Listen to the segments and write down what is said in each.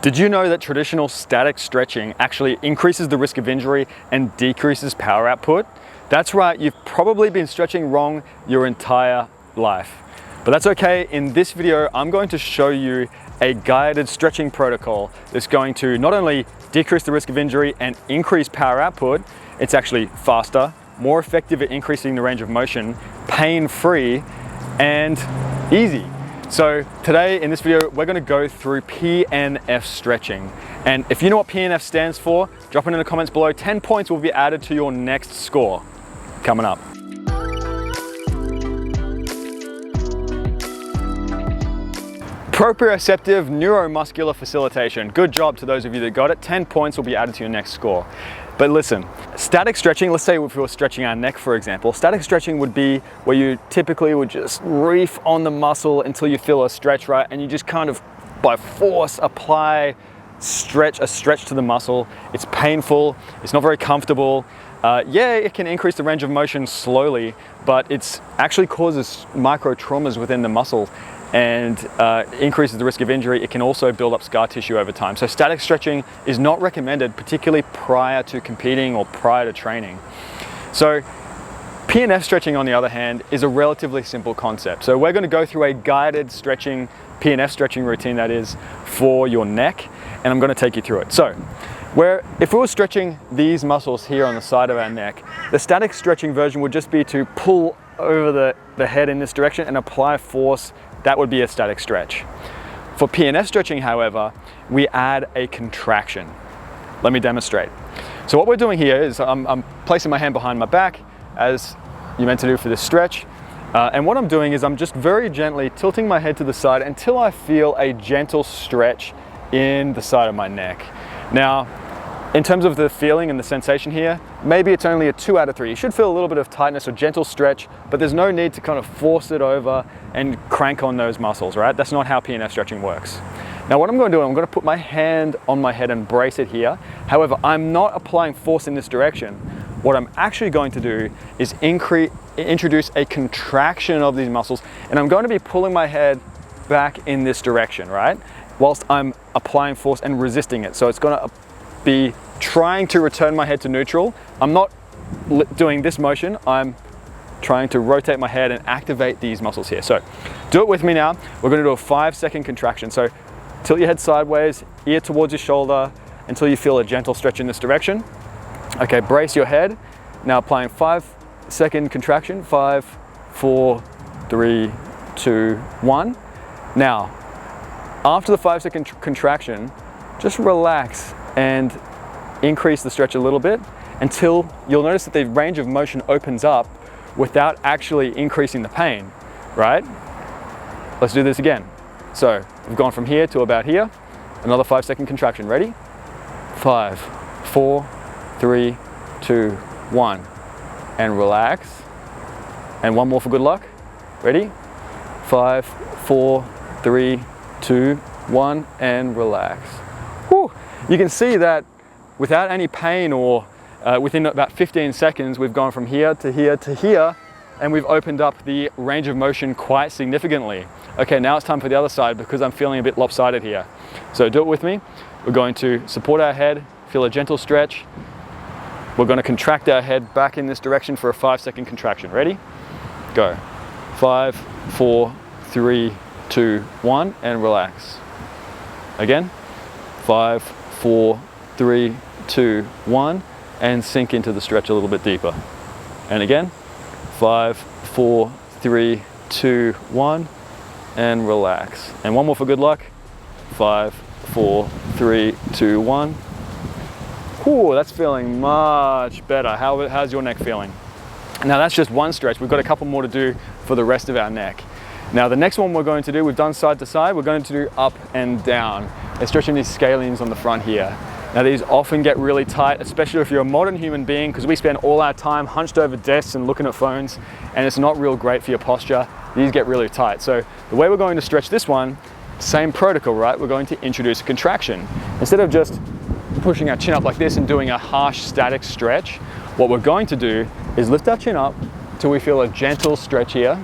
Did you know that traditional static stretching actually increases the risk of injury and decreases power output? That's right, you've probably been stretching wrong your entire life. But that's okay, in this video I'm going to show you a guided stretching protocol that's going to not only decrease the risk of injury and increase power output, it's actually faster, more effective at increasing the range of motion, pain-free, and easy. So today in this video, we're gonna go through PNF stretching. And if you know what PNF stands for, drop it in the comments below. 10 points will be added to your next score. Coming up. Proprioceptive neuromuscular facilitation. Good job to those of you that got it. 10 points will be added to your next score. But listen, static stretching, let's say if we were stretching our neck, for example, static stretching would be where you typically would just reef on the muscle until you feel a stretch, right? And you just kind of, by force, apply a stretch to the muscle. It's painful, it's not very comfortable. Yeah, it can increase the range of motion slowly, but it actually causes micro traumas within the muscle and increases the risk of injury. It can also build up scar tissue over time. So static stretching is not recommended, particularly prior to competing or prior to training. So PNF stretching, on the other hand, is a relatively simple concept. So we're going to go through a guided stretching, PNF stretching routine that is for your neck, and I'm going to take you through it. So if we were stretching these muscles here on the side of our neck, the static stretching version would just be to pull over the head in this direction and apply force. That would be a static stretch. For PNF stretching, however, we add a contraction. Let me demonstrate. So what we're doing here is I'm placing my hand behind my back, as you're meant to do for this stretch. And what I'm doing is I'm just very gently tilting my head to the side until I feel a gentle stretch in the side of my neck. Now, in terms of the feeling and the sensation here, maybe it's only a 2 out of 3. You should feel a little bit of tightness or gentle stretch, but there's no need to kind of force it over and crank on those muscles, right? That's not how PNF stretching works. Now what I'm going to do, I'm going to put my hand on my head and brace it here. However, I'm not applying force in this direction. What I'm actually going to do is introduce a contraction of these muscles, and I'm going to be pulling my head back in this direction, right? Whilst I'm applying force and resisting it. So it's going to be trying to return my head to neutral. I'm not doing this motion, I'm trying to rotate my head and activate these muscles here. So do it with me now. We're going to do a 5-second contraction. So tilt your head sideways, ear towards your shoulder until you feel a gentle stretch in this direction. Okay, brace your head. Now applying 5-second contraction. 5, 4, 3, 2, 1. Now, after the 5-second contraction, just relax and increase the stretch a little bit until you'll notice that the range of motion opens up without actually increasing the pain, right? Let's do this again. So we've gone from here to about here. Another 5-second contraction. Ready? 5, 4, 3, 2, 1. And relax. And one more for good luck. Ready? 5, 4, 3, 2, 1, and relax. Whew. You can see that without any pain or within about 15 seconds, we've gone from here to here to here, and we've opened up the range of motion quite significantly. Okay, now it's time for the other side because I'm feeling a bit lopsided here. So do it with me. We're going to support our head, feel a gentle stretch. We're going to contract our head back in this direction for a 5-second contraction. Ready? Go. 5, 4, 3, 2, 1, and relax. Again. 5, 4, 3, 2, 1, and sink into the stretch a little bit deeper. And again, 5, 4, 3, 2, 1, and relax. And one more for good luck. 5, 4, 3, 2, 1. Whew, that's feeling much better. How's your neck feeling? Now that's just one stretch. We've got a couple more to do for the rest of our neck. Now the next one we're going to do, we've done side to side, we're going to do up and down. They're stretching these scalenes on the front here. Now these often get really tight, especially if you're a modern human being, because we spend all our time hunched over desks and looking at phones, and it's not real great for your posture. These get really tight. So the way we're going to stretch this one, same protocol, right? We're going to introduce a contraction. Instead of just pushing our chin up like this and doing a harsh static stretch, what we're going to do is lift our chin up till we feel a gentle stretch here.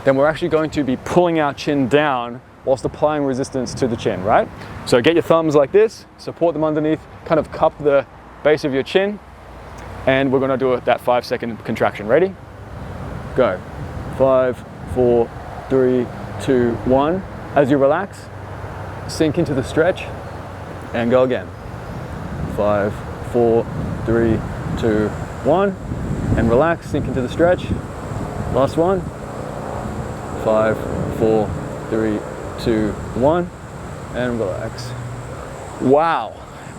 Then we're actually going to be pulling our chin down whilst applying resistance to the chin, right? So get your thumbs like this, support them underneath, kind of cup the base of your chin, and we're gonna do that 5-second contraction. Ready? Go. 5, 4, 3, 2, 1. As you relax, sink into the stretch, and go again. 5, 4, 3, 2, 1. And relax, sink into the stretch. Last one. 5, 4, 3, 2, 1. And relax. Wow,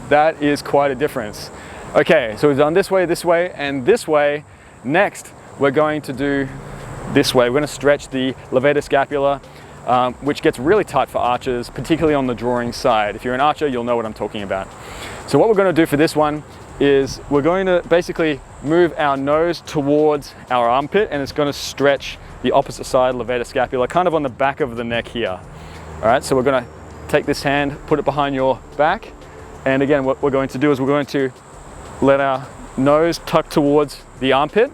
that is quite a difference. Okay, so we've done this way, and this way. Next, we're going to do this way. We're going to stretch the levator scapula, which gets really tight for archers, particularly on the drawing side. If you're an archer, you'll know what I'm talking about. So what we're going to do for this one is we're going to basically move our nose towards our armpit, and it's going to stretch the opposite side levator scapula, kind of on the back of the neck here. All right, so we're going to take this hand, put it behind your back, and again, what we're going to do is we're going to let our nose tuck towards the armpit,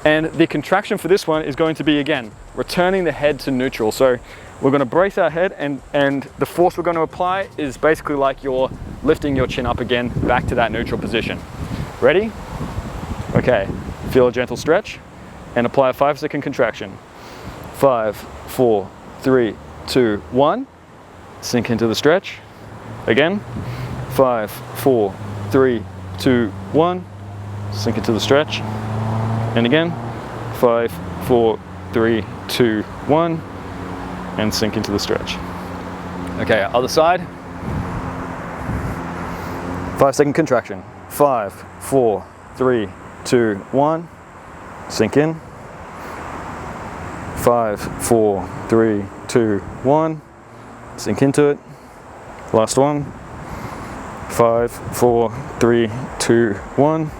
and the contraction for this one is going to be, again, returning the head to neutral. So we're going to brace our head, and the force we're going to apply is basically like you're lifting your chin up again back to that neutral position. Ready? Okay, feel a gentle stretch and apply a 5-second contraction. 5, 4, 3, 2, 1. Sink into the stretch. Again. 5, 4, 3, 2, 1. Sink into the stretch. And again. 5, 4, 3, 2, 1. And sink into the stretch. Okay, other side. 5-second contraction. 5, 4, 3, 2, 1. Sink in. 5, 4, 3, 2, 1. Sink into it. Last one. 5, 4, 3, 2, 1.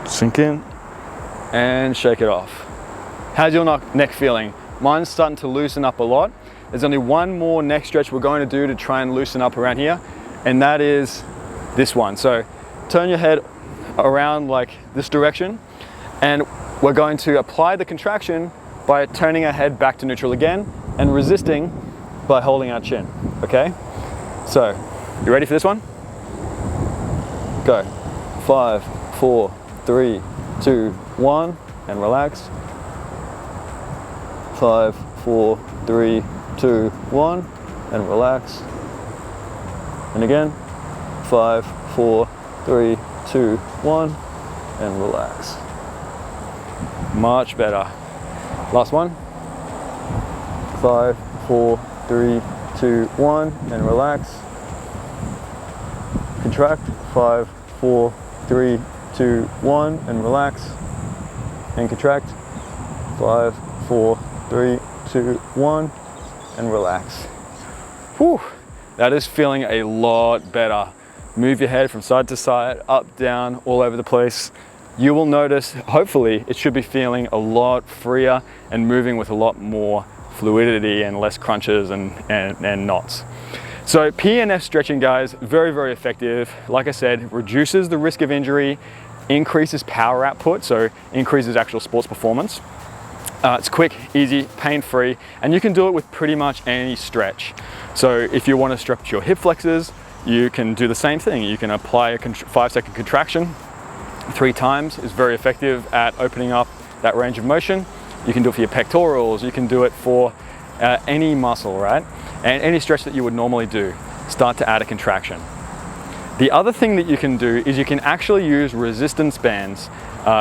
Sink in. And shake it off. How's your neck feeling? Mine's starting to loosen up a lot. There's only one more neck stretch we're going to do to try and loosen up around here, and that is this one. So turn your head around like this direction, and we're going to apply the contraction by turning our head back to neutral again and resisting by holding our chin, okay? So, you ready for this one? Go. 5, 4, 3, 2, 1, and relax. 5, 4, 3, 2, 1, and relax. And again. 5, 4, 3, 2, 1, and relax. Much better. Last one. 5, 4, 3, 2, 1, and relax. Contract. 5, 4, 3, 2, 1, and relax. And contract. 5, 4, 3, 2, 1, and relax. Whew, that is feeling a lot better. Move your head from side to side, up, down, all over the place. You will notice, hopefully, it should be feeling a lot freer and moving with a lot more fluidity and less crunches and knots. So PNF stretching, guys, very, very effective. Like I said, reduces the risk of injury, increases power output, so increases actual sports performance. It's quick, easy, pain-free, and you can do it with pretty much any stretch. So if you want to stretch your hip flexors, you can do the same thing. You can apply a 5-second contraction 3 times. Is very effective at opening up that range of motion. You can do it for your pectorals, you can do it for any muscle, right? And any stretch that you would normally do, start to add a contraction. The other thing that you can do is you can actually use resistance bands,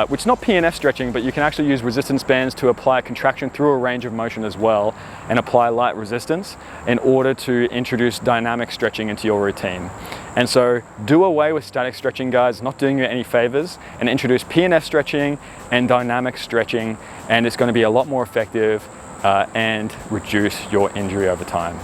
which is not PNF stretching, but you can actually use resistance bands to apply a contraction through a range of motion as well and apply light resistance in order to introduce dynamic stretching into your routine. And so do away with static stretching, guys, not doing you any favors, and introduce PNF stretching and dynamic stretching, and it's going to be a lot more effective and reduce your injury over time.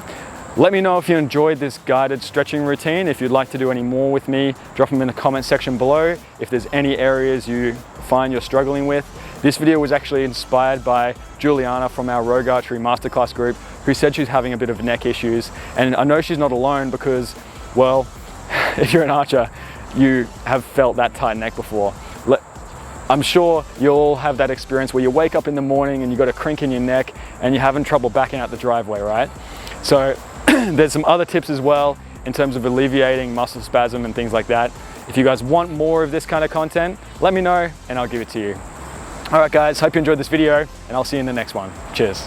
Let me know if you enjoyed this guided stretching routine. If you'd like to do any more with me, drop them in the comment section below. If there's any areas you find you're struggling with. This video was actually inspired by Juliana from our Rogue Archery Masterclass group, who said she's having a bit of neck issues. And I know she's not alone because, well, if you're an archer, you have felt that tight neck before. I'm sure you'll have that experience where you wake up in the morning and you've got a crink in your neck and you're having trouble backing out the driveway, right? So there's some other tips as well in terms of alleviating muscle spasm and things like that. If you guys want more of this kind of content, let me know and I'll give it to you. All right guys, hope you enjoyed this video and I'll see you in the next one. Cheers.